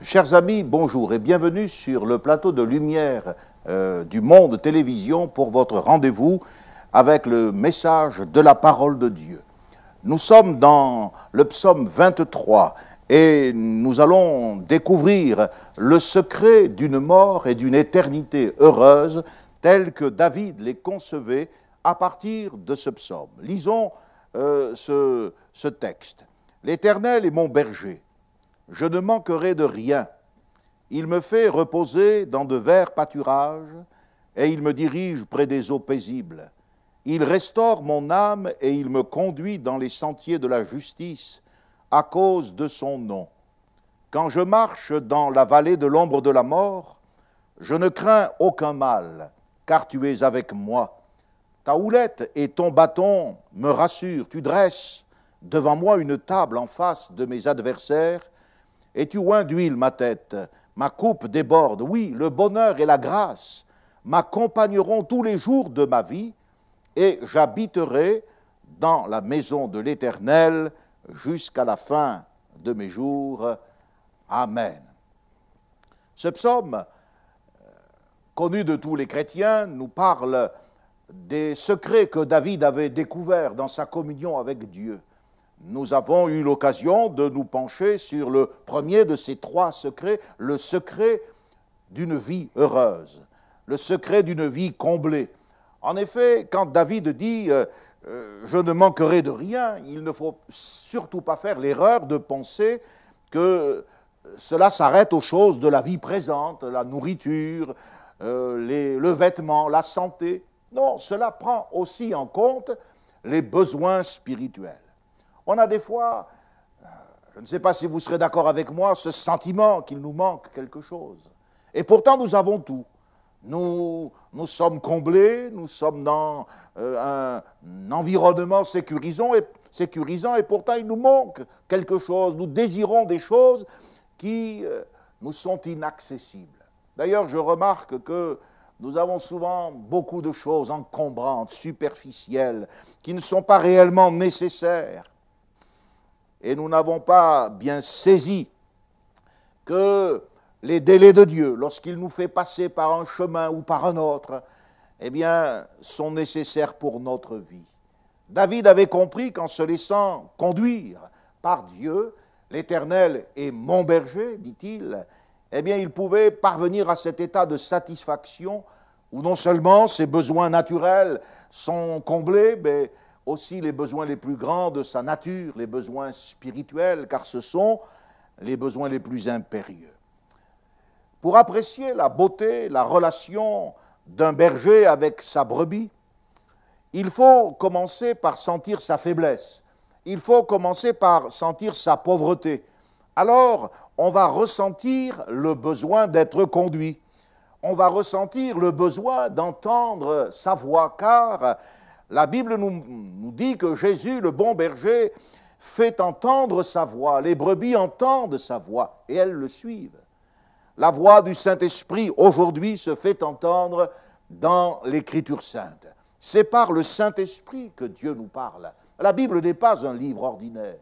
Chers amis, bonjour et bienvenue sur le plateau de lumière du Monde Télévision pour votre rendez-vous avec le message de la parole de Dieu. Nous sommes dans le psaume 23 et nous allons découvrir le secret d'une mort et d'une éternité heureuse telle que David les concevait à partir de ce psaume. Lisons ce texte. « L'Éternel est mon berger. Je ne manquerai de rien. Il me fait reposer dans de verts pâturages et il me dirige près des eaux paisibles. Il restaure mon âme et il me conduit dans les sentiers de la justice à cause de son nom. Quand je marche dans la vallée de l'ombre de la mort, je ne crains aucun mal, car tu es avec moi. Ta houlette et ton bâton me rassurent. Tu dresses devant moi une table en face de mes adversaires, et tu oins d'huile ma tête. Ma coupe déborde. Oui, le bonheur et la grâce m'accompagneront tous les jours de ma vie, et j'habiterai dans la maison de l'Éternel jusqu'à la fin de mes jours. Amen. Ce psaume, connu de tous les chrétiens, nous parle des secrets que David avait découverts dans sa communion avec Dieu. Nous avons eu l'occasion de nous pencher sur le premier de ces trois secrets, le secret d'une vie heureuse, le secret d'une vie comblée. En effet, quand David dit « je ne manquerai de rien », il ne faut surtout pas faire l'erreur de penser que cela s'arrête aux choses de la vie présente, la nourriture, le vêtement, la santé. Non, cela prend aussi en compte les besoins spirituels. On a des fois, je ne sais pas si vous serez d'accord avec moi, ce sentiment qu'il nous manque quelque chose. Et pourtant, nous avons tout. Nous sommes comblés, nous sommes dans un environnement sécurisant et pourtant il nous manque quelque chose. Nous désirons des choses qui nous sont inaccessibles. D'ailleurs, je remarque que nous avons souvent beaucoup de choses encombrantes, superficielles, qui ne sont pas réellement nécessaires. Et nous n'avons pas bien saisi que les délais de Dieu, lorsqu'il nous fait passer par un chemin ou par un autre, eh bien, sont nécessaires pour notre vie. David avait compris qu'en se laissant conduire par Dieu, l'Éternel est mon berger, dit-il, eh bien, il pouvait parvenir à cet état de satisfaction où non seulement ses besoins naturels sont comblés, mais aussi les besoins les plus grands de sa nature, les besoins spirituels, car ce sont les besoins les plus impérieux. Pour apprécier la beauté, la relation d'un berger avec sa brebis, il faut commencer par sentir sa faiblesse, il faut commencer par sentir sa pauvreté. Alors, on va ressentir le besoin d'être conduit, on va ressentir le besoin d'entendre sa voix, car la Bible nous dit que Jésus, le bon berger, fait entendre sa voix. Les brebis entendent sa voix et elles le suivent. La voix du Saint-Esprit, aujourd'hui, se fait entendre dans l'Écriture sainte. C'est par le Saint-Esprit que Dieu nous parle. La Bible n'est pas un livre ordinaire.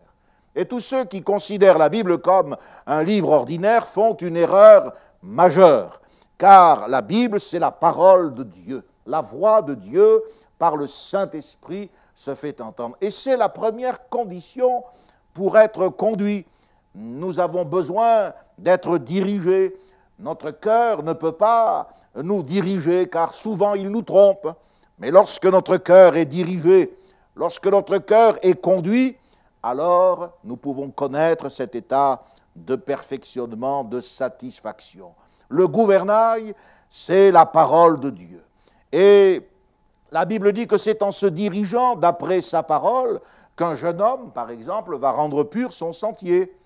Et tous ceux qui considèrent la Bible comme un livre ordinaire font une erreur majeure, car la Bible, c'est la parole de Dieu. La voix de Dieu, par le Saint-Esprit, se fait entendre. Et c'est la première condition pour être conduit. Nous avons besoin d'être dirigés. Notre cœur ne peut pas nous diriger, car souvent il nous trompe. Mais lorsque notre cœur est dirigé, lorsque notre cœur est conduit, alors nous pouvons connaître cet état de perfectionnement, de satisfaction. Le gouvernail, c'est la parole de Dieu. Et la Bible dit que c'est en se dirigeant d'après sa parole qu'un jeune homme, par exemple, va rendre pur son sentier.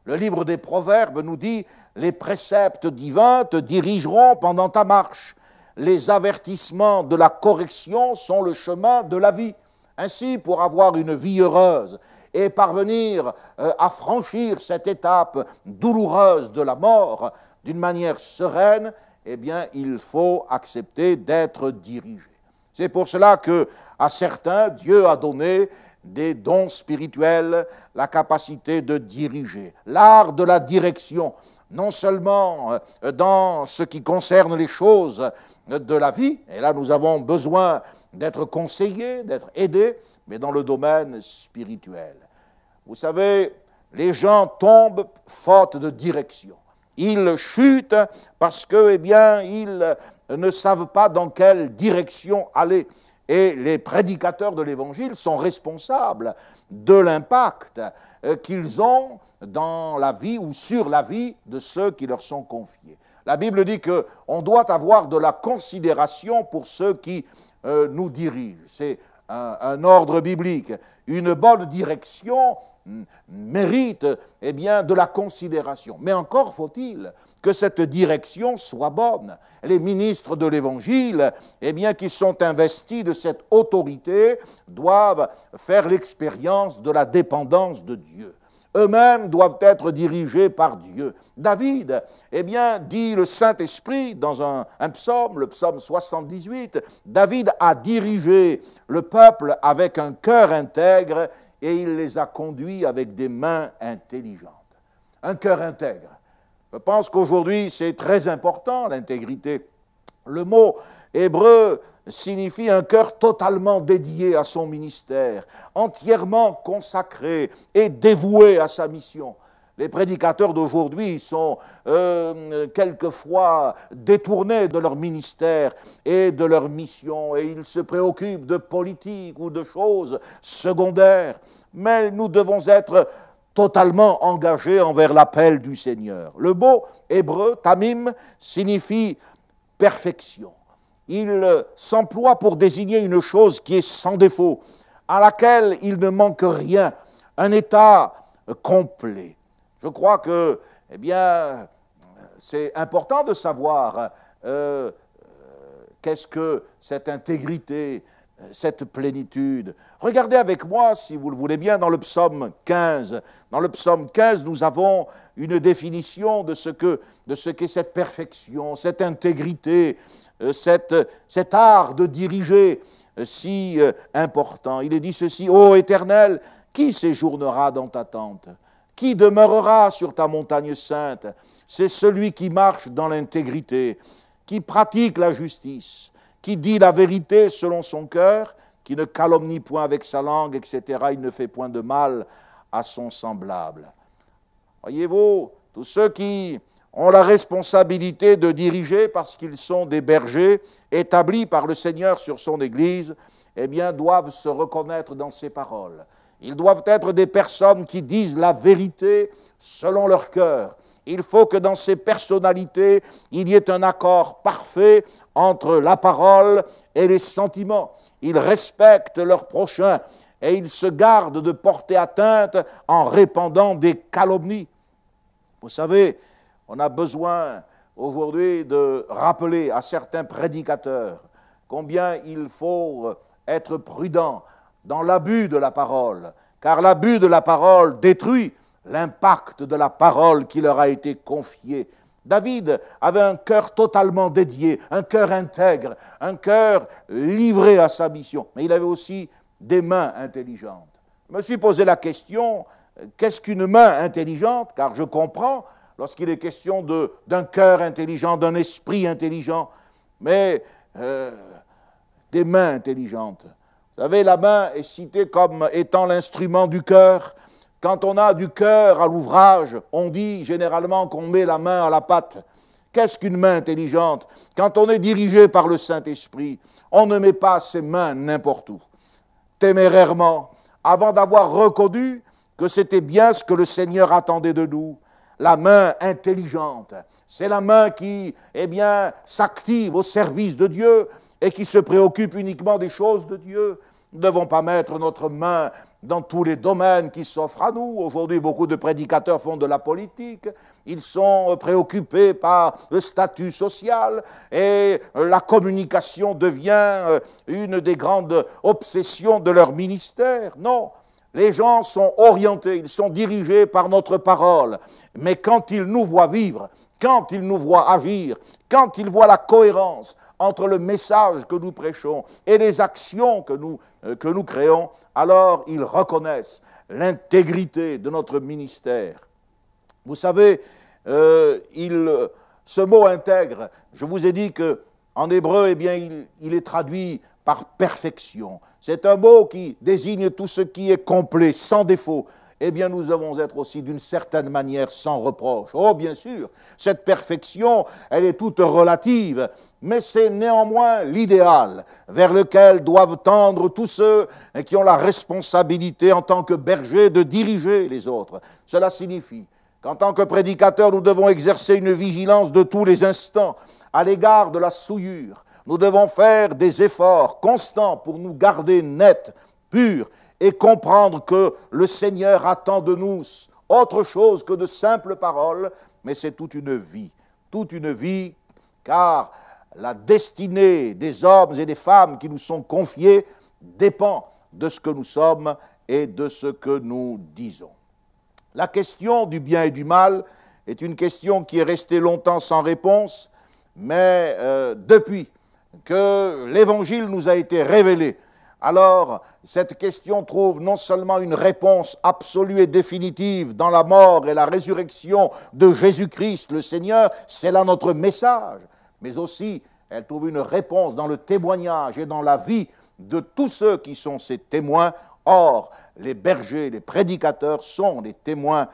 Le livre des Proverbes nous dit « Les préceptes divins te dirigeront pendant ta marche. Les avertissements de la correction sont le chemin de la vie. » Ainsi, pour avoir une vie heureuse et parvenir à franchir cette étape douloureuse de la mort d'une manière sereine, eh bien, il faut accepter d'être dirigé. C'est pour cela qu'à certains, Dieu a donné des dons spirituels, la capacité de diriger, l'art de la direction. non seulement dans ce qui concerne les choses de la vie, et là nous avons besoin d'être conseillés, d'être aidés, mais dans le domaine spirituel. Vous savez, les gens tombent faute de direction. Ils chutent parce que, eh bien, ils ne savent pas dans quelle direction aller. Et les prédicateurs de l'Évangile sont responsables de l'impact qu'ils ont dans la vie ou sur la vie de ceux qui leur sont confiés. La Bible dit qu'on doit avoir de la considération pour ceux qui nous dirigent. C'est un ordre biblique. Une bonne direction mérite eh bien, de la considération. Mais encore faut-il que cette direction soit bonne. Les ministres de l'Évangile, eh bien, qui sont investis de cette autorité, doivent faire l'expérience de la dépendance de Dieu. Eux-mêmes doivent être dirigés par Dieu. David, eh bien, dit le Saint-Esprit dans un psaume, le psaume 78, David a dirigé le peuple avec un cœur intègre et il les a conduits avec des mains intelligentes. Un cœur intègre. Je pense qu'aujourd'hui, c'est très important, l'intégrité. Le mot hébreu signifie un cœur totalement dédié à son ministère, entièrement consacré et dévoué à sa mission. Les prédicateurs d'aujourd'hui sont quelquefois détournés de leur ministère et de leur mission, et ils se préoccupent de politique ou de choses secondaires. Mais nous devons être totalement engagés envers l'appel du Seigneur. Le mot hébreu, tamim, signifie perfection. Il s'emploie pour désigner une chose qui est sans défaut, à laquelle il ne manque rien, un état complet. Je crois que, eh bien, c'est important de savoir qu'est-ce que cette intégrité, cette plénitude. Regardez avec moi, si vous le voulez bien, dans le psaume 15. Dans le psaume 15, nous avons une définition de ce qu'est cette perfection, cette intégrité, cet art de diriger si important. Il est dit ceci: ô Éternel, qui séjournera dans ta tente? Qui demeurera sur ta montagne sainte? C'est celui qui marche dans l'intégrité, qui pratique la justice, qui dit la vérité selon son cœur, qui ne calomnie point avec sa langue, etc. Il ne fait point de mal à son semblable. Voyez-vous, tous ceux qui ont la responsabilité de diriger parce qu'ils sont des bergers établis par le Seigneur sur son Église, eh bien, doivent se reconnaître dans ces paroles. Ils doivent être des personnes qui disent la vérité selon leur cœur. Il faut que dans ces personnalités, il y ait un accord parfait entre la parole et les sentiments. Ils respectent leur prochain et ils se gardent de porter atteinte en répandant des calomnies. Vous savez, on a besoin aujourd'hui de rappeler à certains prédicateurs combien il faut être prudent dans l'abus de la parole, car l'abus de la parole détruit l'impact de la parole qui leur a été confiée. David avait un cœur totalement dédié, un cœur intègre, un cœur livré à sa mission, mais il avait aussi des mains intelligentes. Je me suis posé la question, qu'est-ce qu'une main intelligente? Car je comprends lorsqu'il est question d'un cœur intelligent, d'un esprit intelligent, mais des mains intelligentes. Vous savez, la main est citée comme étant l'instrument du cœur. Quand on a du cœur à l'ouvrage, on dit généralement qu'on met la main à la pâte. Qu'est-ce qu'une main intelligente? Quand on est dirigé par le Saint-Esprit, on ne met pas ses mains n'importe où. Témérairement, avant d'avoir reconnu que c'était bien ce que le Seigneur attendait de nous. La main intelligente, c'est la main qui, eh bien, s'active au service de Dieu et qui se préoccupe uniquement des choses de Dieu. Nous ne devons pas mettre notre main dans tous les domaines qui s'offrent à nous. Aujourd'hui, beaucoup de prédicateurs font de la politique. Ils sont préoccupés par le statut social et la communication devient une des grandes obsessions de leur ministère. Non, les gens sont orientés, ils sont dirigés par notre parole. Mais quand ils nous voient vivre, quand ils nous voient agir, quand ils voient la cohérence entre le message que nous prêchons et les actions que nous créons, alors ils reconnaissent l'intégrité de notre ministère. Vous savez, ce mot intègre, je vous ai dit qu'en hébreu, eh bien, il est traduit par perfection. C'est un mot qui désigne tout ce qui est complet, sans défaut. Eh bien, nous devons être aussi d'une certaine manière sans reproche. Oh, bien sûr, cette perfection, elle est toute relative, mais c'est néanmoins l'idéal vers lequel doivent tendre tous ceux qui ont la responsabilité en tant que bergers de diriger les autres. Cela signifie qu'en tant que prédicateurs, nous devons exercer une vigilance de tous les instants à l'égard de la souillure. Nous devons faire des efforts constants pour nous garder nets, purs, et comprendre que le Seigneur attend de nous autre chose que de simples paroles, mais c'est toute une vie, car la destinée des hommes et des femmes qui nous sont confiés dépend de ce que nous sommes et de ce que nous disons. La question du bien et du mal est une question qui est restée longtemps sans réponse, mais depuis que l'Évangile nous a été révélé, alors cette question trouve non seulement une réponse absolue et définitive dans la mort et la résurrection de Jésus-Christ le Seigneur, c'est là notre message, mais aussi elle trouve une réponse dans le témoignage et dans la vie de tous ceux qui sont ses témoins. Or, les bergers, les prédicateurs sont les témoins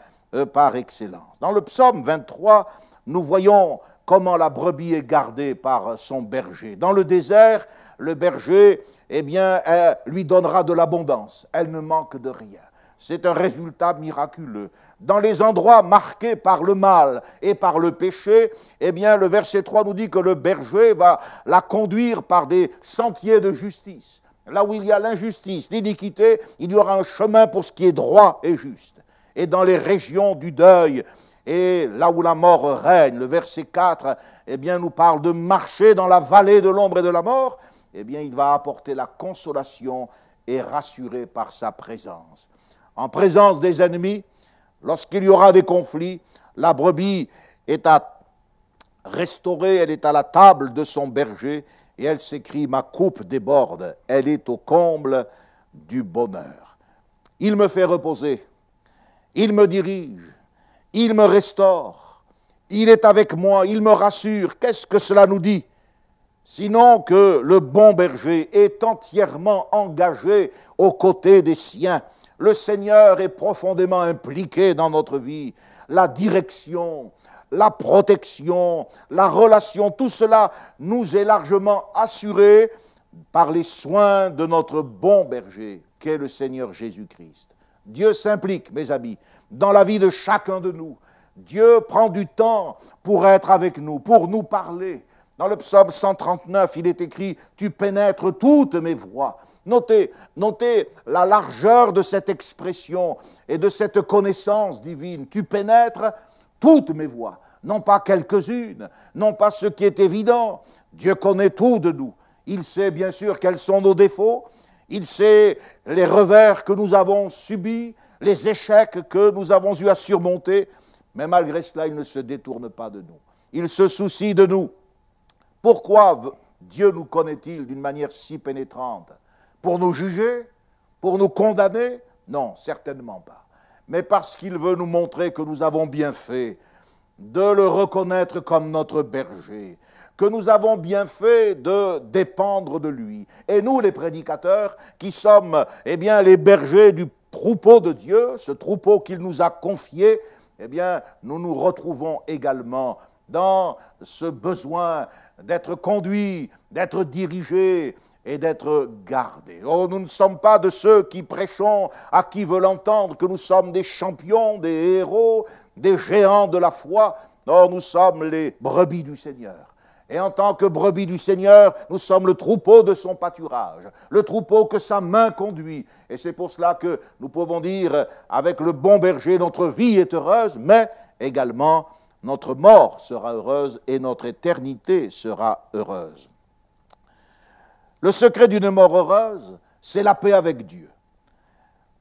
par excellence. Dans le psaume 23, nous voyons comment la brebis est gardée par son berger. Dans le désert, le berger, eh bien, lui donnera de l'abondance. Elle ne manque de rien. C'est un résultat miraculeux. Dans les endroits marqués par le mal et par le péché, eh bien, le verset 3 nous dit que le berger va la conduire par des sentiers de justice. Là où il y a l'injustice, l'iniquité, il y aura un chemin pour ce qui est droit et juste. Et dans les régions du deuil, et là où la mort règne, le verset 4, eh bien, nous parle de marcher dans la vallée de l'ombre et de la mort. Eh bien, il va apporter la consolation et rassurer par sa présence. En présence des ennemis, lorsqu'il y aura des conflits, la brebis est à restaurer, elle est à la table de son berger, et elle s'écrie « Ma coupe déborde, elle est au comble du bonheur. » Il me fait reposer, il me dirige, il me restaure, il est avec moi, il me rassure. Qu'est-ce que cela nous dit? Sinon que le bon berger est entièrement engagé aux côtés des siens. Le Seigneur est profondément impliqué dans notre vie. La direction, la protection, la relation, tout cela nous est largement assuré par les soins de notre bon berger, qu'est le Seigneur Jésus-Christ. Dieu s'implique, mes amis, dans la vie de chacun de nous. Dieu prend du temps pour être avec nous, pour nous parler. Dans le psaume 139, il est écrit « Tu pénètres toutes mes voies ». Notez la largeur de cette expression et de cette connaissance divine. Tu pénètres toutes mes voies, non pas quelques-unes, non pas ce qui est évident. Dieu connaît tout de nous. Il sait bien sûr quels sont nos défauts, il sait les revers que nous avons subis, les échecs que nous avons eu à surmonter, mais malgré cela, il ne se détourne pas de nous. Il se soucie de nous. Pourquoi Dieu nous connaît-il d'une manière si pénétrante? Pour nous juger? Pour nous condamner? Non, certainement pas. Mais parce qu'il veut nous montrer que nous avons bien fait de le reconnaître comme notre berger, que nous avons bien fait de dépendre de lui. Et nous, les prédicateurs, qui sommes, eh bien, les bergers du troupeau de Dieu, ce troupeau qu'il nous a confié, eh bien, nous nous retrouvons également dans ce besoin d'être conduits, d'être dirigés et d'être gardés. Oh, nous ne sommes pas de ceux qui prêchons à qui veut l'entendre que nous sommes des champions, des héros, des géants de la foi. Non, nous sommes les brebis du Seigneur. Et en tant que brebis du Seigneur, nous sommes le troupeau de son pâturage, le troupeau que sa main conduit. Et c'est pour cela que nous pouvons dire, avec le bon berger, notre vie est heureuse, mais également notre mort sera heureuse et notre éternité sera heureuse. Le secret d'une mort heureuse, c'est la paix avec Dieu.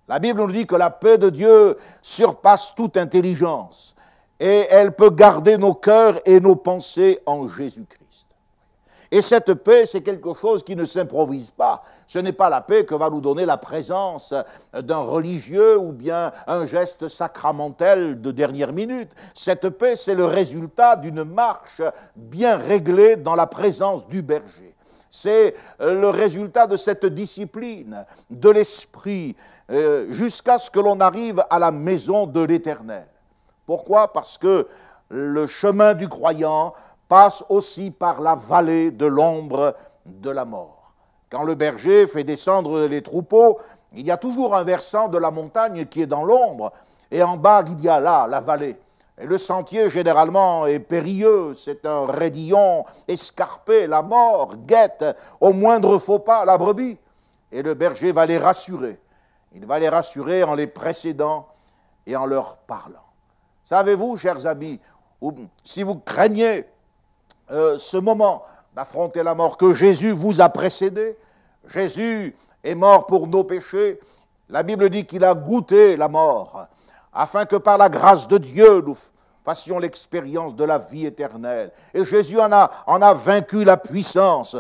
La Bible nous dit que la paix de Dieu surpasse toute intelligence et elle peut garder nos cœurs et nos pensées en Jésus-Christ. Et cette paix, c'est quelque chose qui ne s'improvise pas. Ce n'est pas la paix que va nous donner la présence d'un religieux ou bien un geste sacramentel de dernière minute. Cette paix, c'est le résultat d'une marche bien réglée dans la présence du berger. C'est le résultat de cette discipline de l'esprit jusqu'à ce que l'on arrive à la maison de l'Éternel. Pourquoi? Parce que le chemin du croyant passe aussi par la vallée de l'ombre de la mort. Quand le berger fait descendre les troupeaux, il y a toujours un versant de la montagne qui est dans l'ombre, et en bas, il y a là, la vallée. Et le sentier, généralement, est périlleux, c'est un raidillon escarpé, la mort guette au moindre faux pas la brebis. Et le berger va les rassurer. Il va les rassurer en les précédant et en leur parlant. Savez-vous, chers amis, si vous craignez ce moment d'affronter la mort, que Jésus vous a précédé, Jésus est mort pour nos péchés, la Bible dit qu'il a goûté la mort, afin que par la grâce de Dieu, nous fassions l'expérience de la vie éternelle. Et Jésus en a vaincu la puissance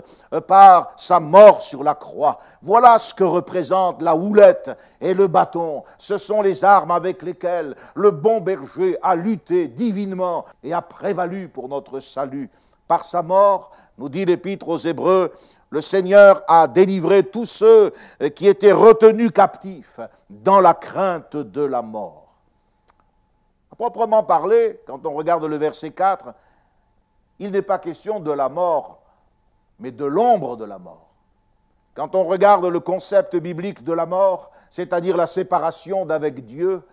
par sa mort sur la croix. Voilà ce que représentent la houlette et le bâton. Ce sont les armes avec lesquelles le bon berger a lutté divinement et a prévalu pour notre salut. Par sa mort, nous dit l'Épître aux Hébreux, le Seigneur a délivré tous ceux qui étaient retenus captifs dans la crainte de la mort. À proprement parler, quand on regarde le verset 4, il n'est pas question de la mort, mais de l'ombre de la mort. Quand on regarde le concept biblique de la mort, c'est-à-dire la séparation d'avec Dieu,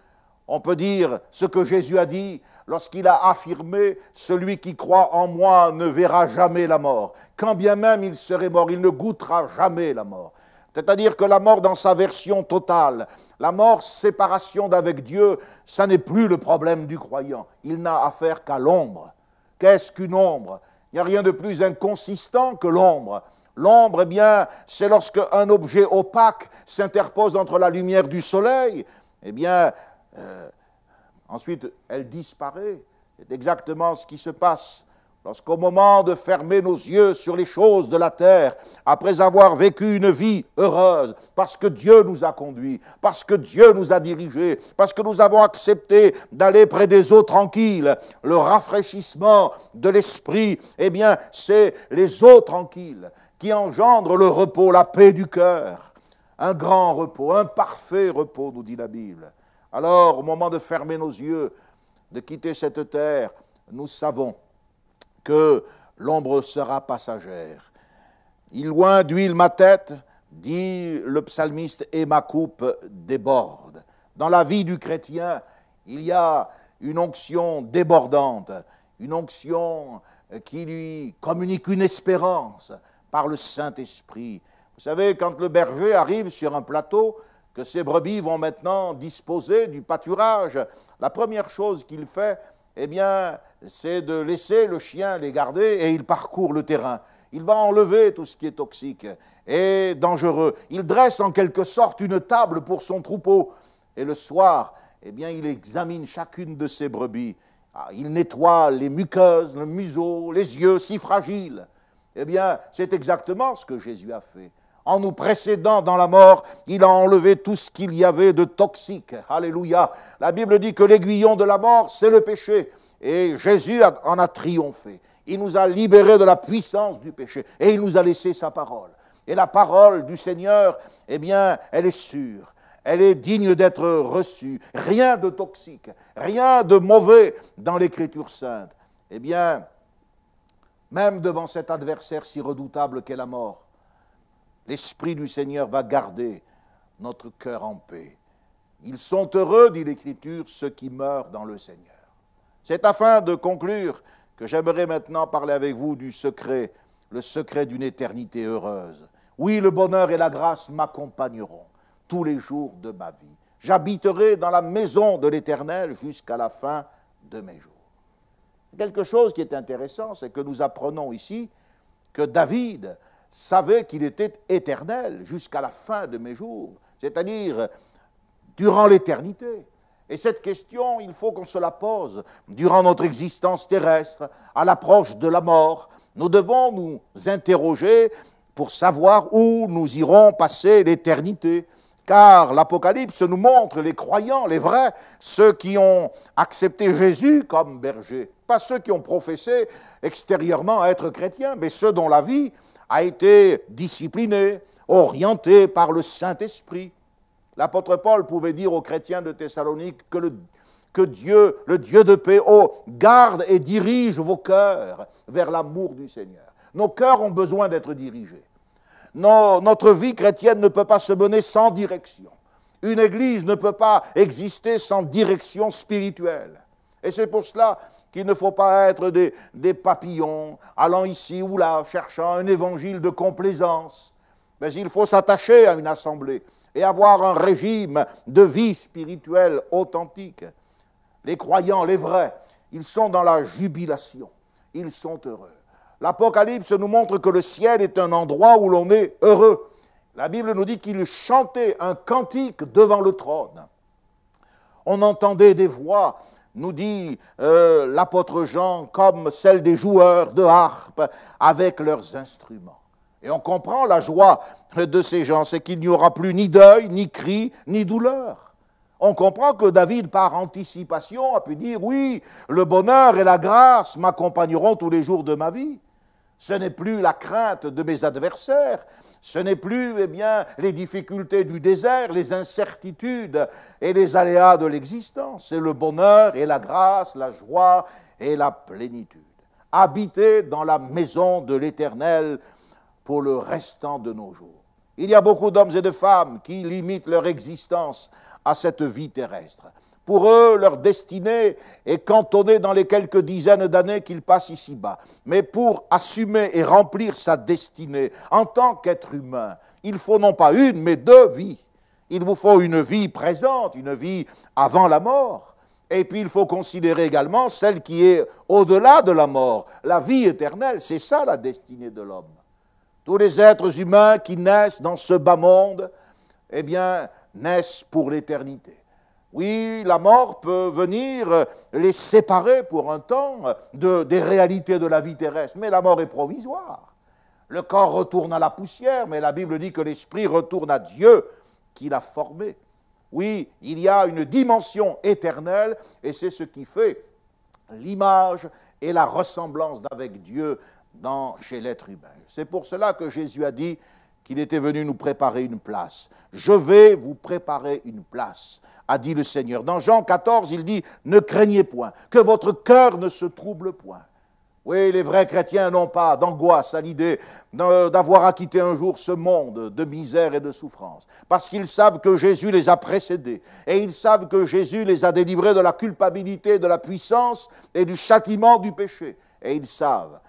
on peut dire ce que Jésus a dit lorsqu'il a affirmé « Celui qui croit en moi ne verra jamais la mort. Quand bien même il serait mort, il ne goûtera jamais la mort. » C'est-à-dire que la mort dans sa version totale, la mort, séparation d'avec Dieu, ça n'est plus le problème du croyant. Il n'a affaire qu'à l'ombre. Qu'est-ce qu'une ombre? Il n'y a rien de plus inconsistant que l'ombre. L'ombre, eh bien, c'est lorsque un objet opaque s'interpose entre la lumière du soleil, eh bien, ensuite, elle disparaît. C'est exactement ce qui se passe lorsqu'au moment de fermer nos yeux sur les choses de la terre, après avoir vécu une vie heureuse, parce que Dieu nous a conduits, parce que Dieu nous a dirigés, parce que nous avons accepté d'aller près des eaux tranquilles, le rafraîchissement de l'esprit, eh bien, c'est les eaux tranquilles qui engendrent le repos, la paix du cœur. Un grand repos, un parfait repos, nous dit la Bible. Alors, au moment de fermer nos yeux, de quitter cette terre, nous savons que l'ombre sera passagère. Il loin d'huile ma tête, dit le psalmiste, et ma coupe déborde. Dans la vie du chrétien, il y a une onction débordante, une onction qui lui communique une espérance par le Saint-Esprit. Vous savez, quand le berger arrive sur un plateau, que ses brebis vont maintenant disposer du pâturage, la première chose qu'il fait, eh bien, c'est de laisser le chien les garder et il parcourt le terrain. Il va enlever tout ce qui est toxique et dangereux. Il dresse en quelque sorte une table pour son troupeau. Et le soir, eh bien, il examine chacune de ses brebis. Il nettoie les muqueuses, le museau, les yeux si fragiles. Eh bien, c'est exactement ce que Jésus a fait. En nous précédant dans la mort, il a enlevé tout ce qu'il y avait de toxique. Alléluia. La Bible dit que l'aiguillon de la mort, c'est le péché. Et Jésus en a triomphé. Il nous a libérés de la puissance du péché. Et il nous a laissé sa parole. Et la parole du Seigneur, eh bien, elle est sûre. Elle est digne d'être reçue. Rien de toxique, rien de mauvais dans l'Écriture sainte. Eh bien, même devant cet adversaire si redoutable qu'est la mort, l'Esprit du Seigneur va garder notre cœur en paix. Ils sont heureux, dit l'Écriture, ceux qui meurent dans le Seigneur. C'est afin de conclure que j'aimerais maintenant parler avec vous du secret, le secret d'une éternité heureuse. Oui, le bonheur et la grâce m'accompagneront tous les jours de ma vie. J'habiterai dans la maison de l'Éternel jusqu'à la fin de mes jours. Quelque chose qui est intéressant, c'est que nous apprenons ici que David savait qu'il était éternel jusqu'à la fin de mes jours, c'est-à-dire durant l'éternité. Et cette question, il faut qu'on se la pose durant notre existence terrestre, à l'approche de la mort, Nous devons nous interroger pour savoir où nous irons passer l'éternité. Car l'Apocalypse nous montre les croyants, les vrais, ceux qui ont accepté Jésus comme berger. Pas ceux qui ont professé extérieurement être chrétiens, mais ceux dont la vie a été disciplinée, orientée par le Saint-Esprit. L'apôtre Paul pouvait dire aux chrétiens de Thessalonique que Dieu, le Dieu de paix, garde et dirige vos cœurs vers l'amour du Seigneur. Nos cœurs ont besoin d'être dirigés. Notre vie chrétienne ne peut pas se mener sans direction. Une église ne peut pas exister sans direction spirituelle. Et c'est pour cela qu'il ne faut pas être des papillons allant ici ou là, cherchant un évangile de complaisance. Mais il faut s'attacher à une assemblée et avoir un régime de vie spirituelle authentique. Les croyants, les vrais, ils sont dans la jubilation, ils sont heureux. L'Apocalypse nous montre que le ciel est un endroit où l'on est heureux. La Bible nous dit qu'il chantait un cantique devant le trône. On entendait des voix, nous dit l'apôtre Jean, comme celles des joueurs de harpe avec leurs instruments. Et on comprend la joie de ces gens, c'est qu'il n'y aura plus ni deuil, ni cri, ni douleur. On comprend que David, par anticipation, a pu dire « Oui, le bonheur et la grâce m'accompagneront tous les jours de ma vie. » Ce n'est plus la crainte de mes adversaires, ce n'est plus les difficultés du désert, les incertitudes et les aléas de l'existence. C'est le bonheur et la grâce, la joie et la plénitude. Habiter dans la maison de l'Éternel pour le restant de nos jours. Il y a beaucoup d'hommes et de femmes qui limitent leur existence à cette vie terrestre. Pour eux, leur destinée est cantonnée dans les quelques dizaines d'années qu'ils passent ici-bas. Mais pour assumer et remplir sa destinée en tant qu'être humain, il faut non pas une, mais deux vies. Il vous faut une vie présente, une vie avant la mort. Et puis il faut considérer également celle qui est au-delà de la mort, la vie éternelle. C'est ça la destinée de l'homme. Tous les êtres humains qui naissent dans ce bas monde, naissent pour l'éternité. Oui, la mort peut venir les séparer pour un temps des réalités de la vie terrestre, mais la mort est provisoire. Le corps retourne à la poussière, mais la Bible dit que l'esprit retourne à Dieu qui l'a formé. Oui, il y a une dimension éternelle, et c'est ce qui fait l'image et la ressemblance avec Dieu chez l'être humain. C'est pour cela que Jésus a dit qu'il était venu nous préparer une place. « Je vais vous préparer une place », a dit le Seigneur. Dans Jean 14, il dit « Ne craignez point, que votre cœur ne se trouble point ». Oui, les vrais chrétiens n'ont pas d'angoisse à l'idée d'avoir à quitter un jour ce monde de misère et de souffrance, parce qu'ils savent que Jésus les a précédés, et ils savent que Jésus les a délivrés de la culpabilité, de la puissance et du châtiment du péché. Et ils savent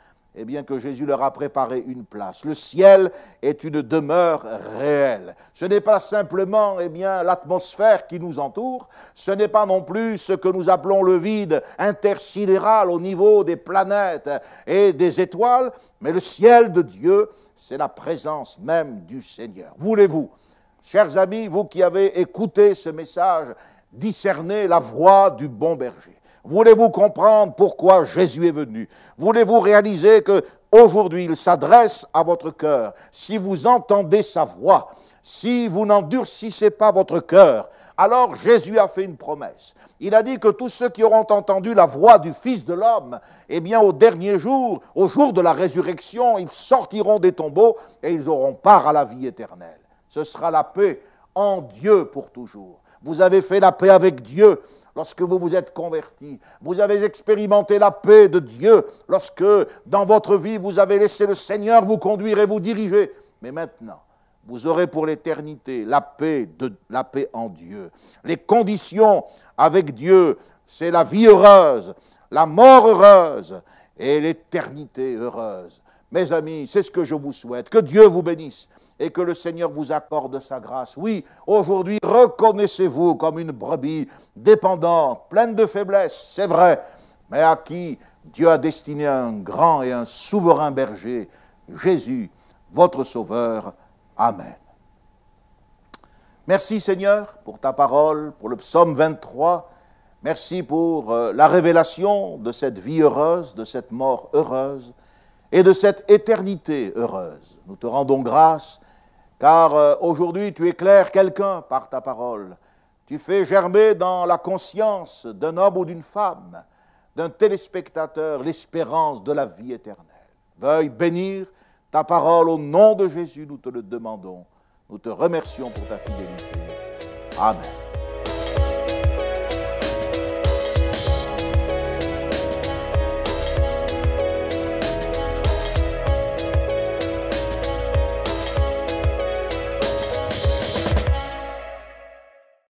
que Jésus leur a préparé une place. Le ciel est une demeure réelle. Ce n'est pas simplement l'atmosphère qui nous entoure, ce n'est pas non plus ce que nous appelons le vide intersidéral au niveau des planètes et des étoiles, mais le ciel de Dieu, c'est la présence même du Seigneur. Voulez-vous, chers amis, vous qui avez écouté ce message, discerner la voix du bon berger? Voulez-vous comprendre pourquoi Jésus est venu? Voulez-vous réaliser qu'aujourd'hui, il s'adresse à votre cœur? Si vous entendez sa voix, si vous n'endurcissez pas votre cœur, alors Jésus a fait une promesse. Il a dit que tous ceux qui auront entendu la voix du Fils de l'homme, au dernier jour, au jour de la résurrection, ils sortiront des tombeaux et ils auront part à la vie éternelle. Ce sera la paix en Dieu pour toujours. Vous avez fait la paix avec Dieu lorsque vous vous êtes convertis. Vous avez expérimenté la paix de Dieu lorsque, dans votre vie, vous avez laissé le Seigneur vous conduire et vous diriger. Mais maintenant, vous aurez pour l'éternité la paix en Dieu. Les conditions avec Dieu, c'est la vie heureuse, la mort heureuse et l'éternité heureuse. Mes amis, c'est ce que je vous souhaite. Que Dieu vous bénisse et que le Seigneur vous accorde sa grâce. Oui, aujourd'hui, reconnaissez-vous comme une brebis dépendante, pleine de faiblesses, c'est vrai, mais à qui Dieu a destiné un grand et un souverain berger, Jésus, votre Sauveur. Amen. Merci Seigneur pour ta parole, pour le psaume 23. Merci pour la révélation de cette vie heureuse, de cette mort heureuse. et de cette éternité heureuse. Nous te rendons grâce, car aujourd'hui tu éclaires quelqu'un par ta parole. Tu fais germer dans la conscience d'un homme ou d'une femme, d'un téléspectateur, l'espérance de la vie éternelle. Veuille bénir ta parole au nom de Jésus, nous te le demandons. Nous te remercions pour ta fidélité. Amen.